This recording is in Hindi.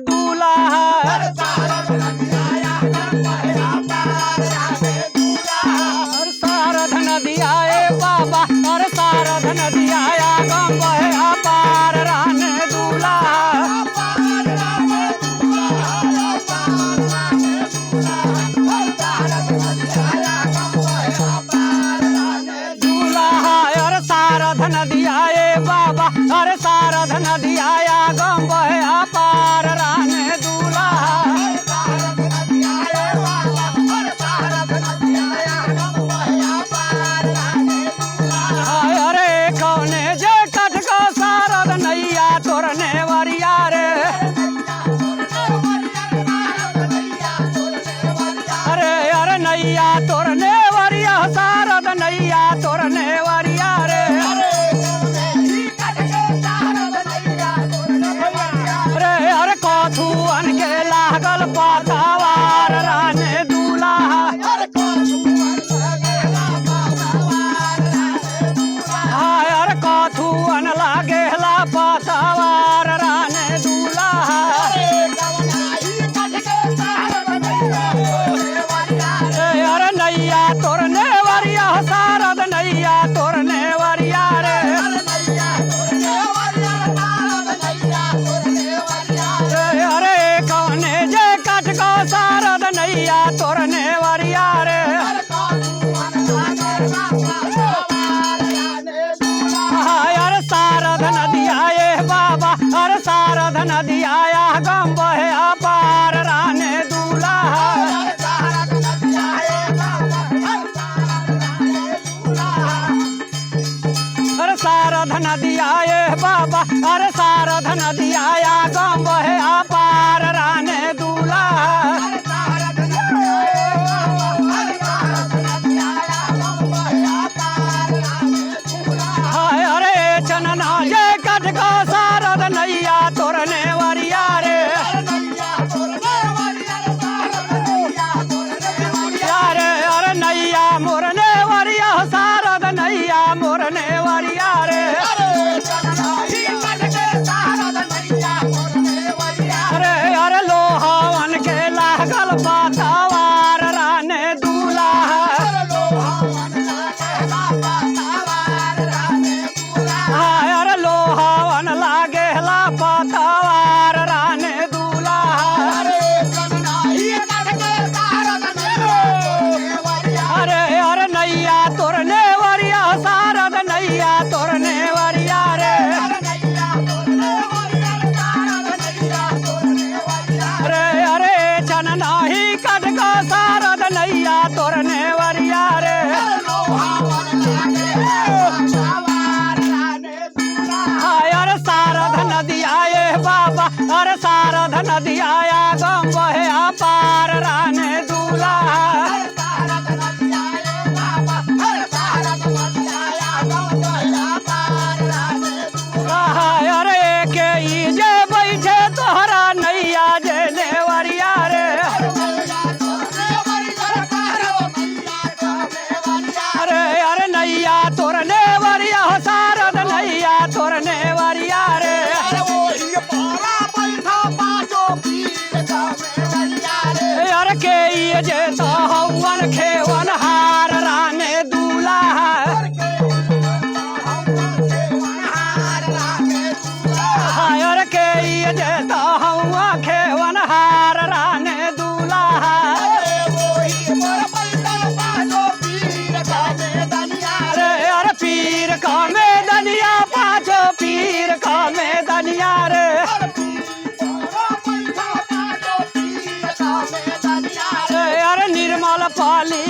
दूल्हा। और सारद नदिया ए बाबा, और सारद नदिया गम बहे अपार राने दूल्हा। सारद नदिया ए बाबा, अरे सारद नदिया गम बहे अपार राने दूल्हा। अरे कौने जे कटको सारद नैया तोरने वरिया रे। अरे अरे नैया तोरने वरिया, सारद नैया तोरने वरिया रे। कथुअन के लागल पतवार राने दूल्हा। अरे कथुअन लागेला पतवार राने दूल्हा। अरे नैया तोरने वरिया, सारद नैया तोरने वरिया रे। सारद नैया तोरने वरिया रे। अरे सारद नदिया ए बाबा, अरे सारद नदिया गम बहे अपार राने दूल्हा। अरे सारद नदिया ए बाबा, अरे सारद नदिया गम बहे अपार राने दूल्हा। अरे चनना ये कटको सारद नैया तोरने वरिया रे। अरे नैया मोरने वरिया, सारद नैया मोरने वरिया रे। अरे लोहावन के लागल पतवार राने दूल्हा। अरे लोहावन लागेला पतवार राने दूल्हा। अरे नैया तोरने वरिया, सारद नैया तोरने वरिया रे। अरे चनना ही कटको सारद नैया तोरने वरिया रे। अरे सारद नदिया ए बाबा, अरे सारद नदिया गम बहे अपार राने दूल्हा। अरे के जे बैठे तोहरा नैया जेने वरिया रे। अरे नैया तोरने वरिया, सारद नैया तोरने वरिया रे। अरे के जे तो हवन खेवन हार राने दूल्हा। अरे के जे तो हवा खेवन हार राने दूल्हा। अरे पीर का में दनिया, पाँचो पीर का में दनिया रे। अरे निर्मल पाली